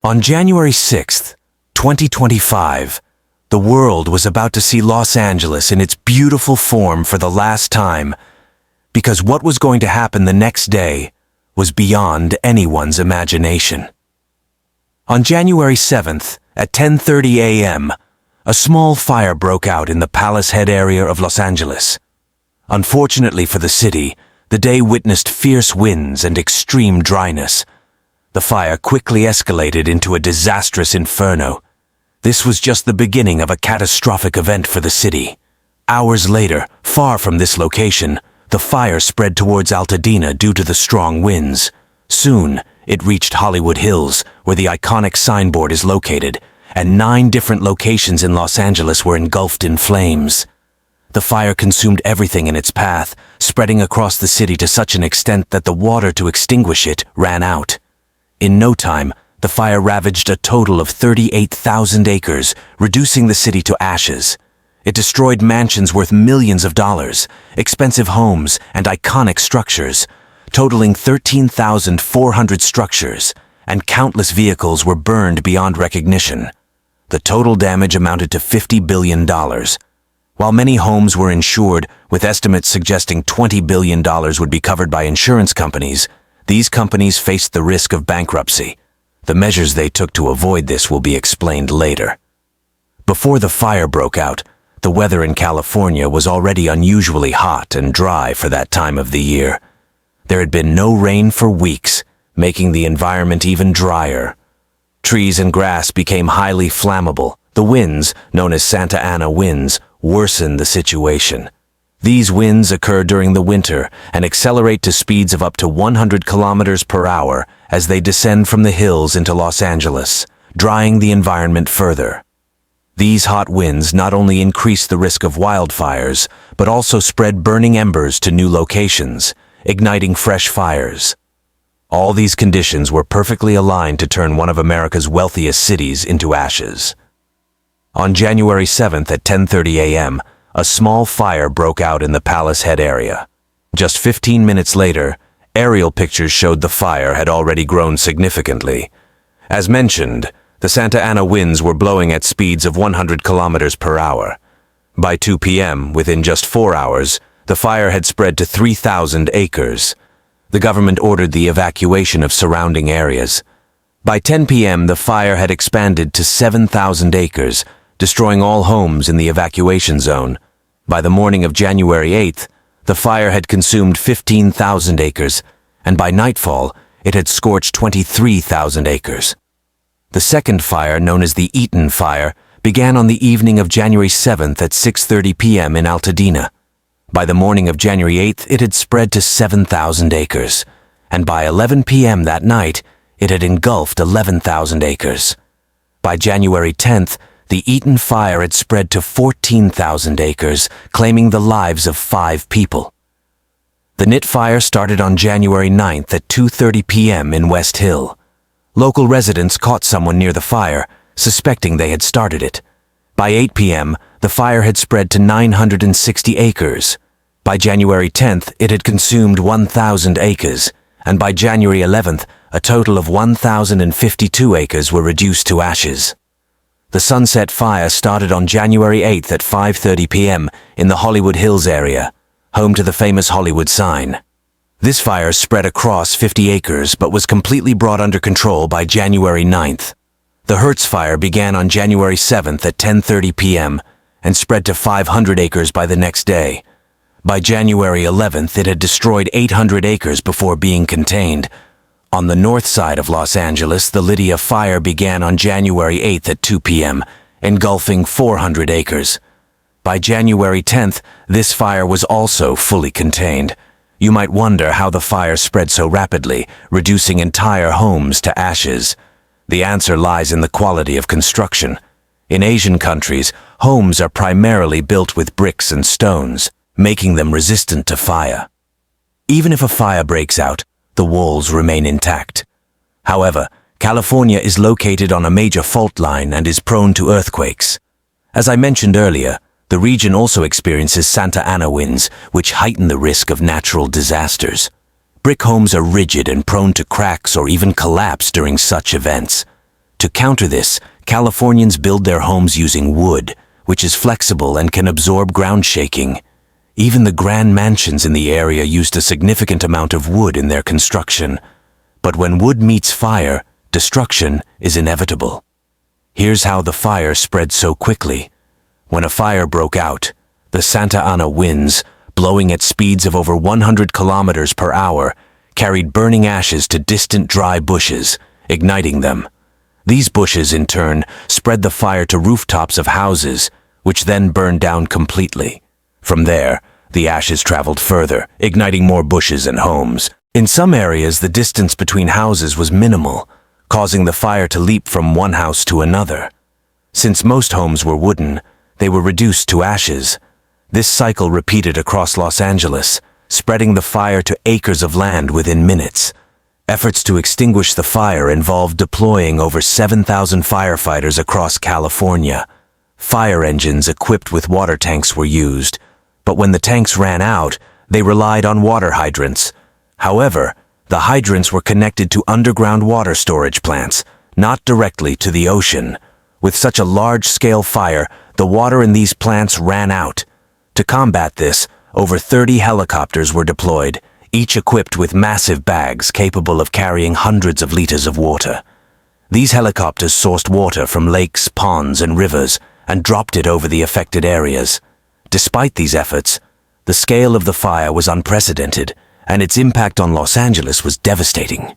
On January 6th, 2025, the world was about to see Los Angeles in its beautiful form for the last time, because what was going to happen the next day was beyond anyone's imagination. On January 7th, at 10:30 a.m., a small fire broke out in the Palace Head area of Los Angeles. Unfortunately for the city, the day witnessed fierce winds and extreme dryness. The fire quickly escalated into a disastrous inferno. This was just the beginning of a catastrophic event for the city. Hours later, far from this location, the fire spread towards Altadena due to the strong winds. Soon, it reached Hollywood Hills, where the iconic signboard is located, and 9 different locations in Los Angeles were engulfed in flames. The fire consumed everything in its path, spreading across the city to such an extent that the water to extinguish it ran out. In no time, the fire ravaged a total of 38,000 acres, reducing the city to ashes. It destroyed mansions worth millions of dollars, expensive homes, and iconic structures, totaling 13,400 structures, and countless vehicles were burned beyond recognition. The total damage amounted to $50 billion. While many homes were insured, with estimates suggesting $20 billion would be covered by insurance companies, these companies faced the risk of bankruptcy. The measures they took to avoid this will be explained later. Before the fire broke out, the weather in California was already unusually hot and dry for that time of the year. There had been no rain for weeks, making the environment even drier. Trees and grass became highly flammable. The winds, known as Santa Ana winds, worsened the situation. These winds occur during the winter and accelerate to speeds of up to 100 kilometers per hour as they descend from the hills into Los Angeles, drying the environment further. These hot winds not only increase the risk of wildfires, but also spread burning embers to new locations, igniting fresh fires. All these conditions were perfectly aligned to turn one of America's wealthiest cities into ashes. On January 7th at 10:30 a.m., a small fire broke out in the Palace Head area. Just 15 minutes later, aerial pictures showed the fire had already grown significantly. As mentioned, the Santa Ana winds were blowing at speeds of 100 kilometers per hour. By 2 p.m., within just 4 hours, the fire had spread to 3,000 acres. The government ordered the evacuation of surrounding areas. By 10 p.m., the fire had expanded to 7,000 acres, destroying all homes in the evacuation zone. By the morning of January 8th, the fire had consumed 15,000 acres, and by nightfall, it had scorched 23,000 acres. The second fire, known as the Eaton Fire, began on the evening of January 7th at 6:30 p.m. in Altadena. By the morning of January 8th, it had spread to 7,000 acres, and by 11 p.m. that night, it had engulfed 11,000 acres. By January 10th, the Eaton Fire had spread to 14,000 acres, claiming the lives of 5 people. The Knit Fire started on January 9th at 2:30 p.m. in West Hill. Local residents caught someone near the fire, suspecting they had started it. By 8 p.m., the fire had spread to 960 acres. By January 10th, it had consumed 1,000 acres, and by January 11th, a total of 1,052 acres were reduced to ashes. The Sunset Fire started on January 8th at 5:30 p.m. in the Hollywood Hills area, home to the famous Hollywood sign. This fire spread across 50 acres but was completely brought under control by January 9th. The Hertz Fire began on January 7th at 10:30 p.m. and spread to 500 acres by the next day. By January 11th, it had destroyed 800 acres before being contained. On the north side of Los Angeles, the Lydia Fire began on January 8th at 2 p.m., engulfing 400 acres. By January 10th, this fire was also fully contained. You might wonder how the fire spread so rapidly, reducing entire homes to ashes. The answer lies in the quality of construction. In Asian countries, homes are primarily built with bricks and stones, making them resistant to fire. Even if a fire breaks out, the walls remain intact. However, California is located on a major fault line and is prone to earthquakes. As I mentioned earlier, the region also experiences Santa Ana winds, which heighten the risk of natural disasters. Brick homes are rigid and prone to cracks or even collapse during such events. To counter this, Californians build their homes using wood, which is flexible and can absorb ground shaking. Even the grand mansions in the area used a significant amount of wood in their construction. But when wood meets fire, destruction is inevitable. Here's how the fire spread so quickly. When a fire broke out, the Santa Ana winds, blowing at speeds of over 100 kilometers per hour, carried burning ashes to distant dry bushes, igniting them. These bushes, in turn, spread the fire to rooftops of houses, which then burned down completely. From there, the ashes traveled further, igniting more bushes and homes. In some areas, the distance between houses was minimal, causing the fire to leap from one house to another. Since most homes were wooden, they were reduced to ashes. This cycle repeated across Los Angeles, spreading the fire to acres of land within minutes. Efforts to extinguish the fire involved deploying over 7,000 firefighters across California. Fire engines equipped with water tanks were used, but when the tanks ran out, they relied on water hydrants. However, the hydrants were connected to underground water storage plants, not directly to the ocean. With such a large-scale fire, the water in these plants ran out. To combat this, over 30 helicopters were deployed, each equipped with massive bags capable of carrying hundreds of liters of water. These helicopters sourced water from lakes, ponds, and rivers and dropped it over the affected areas. Despite these efforts, the scale of the fire was unprecedented, and its impact on Los Angeles was devastating.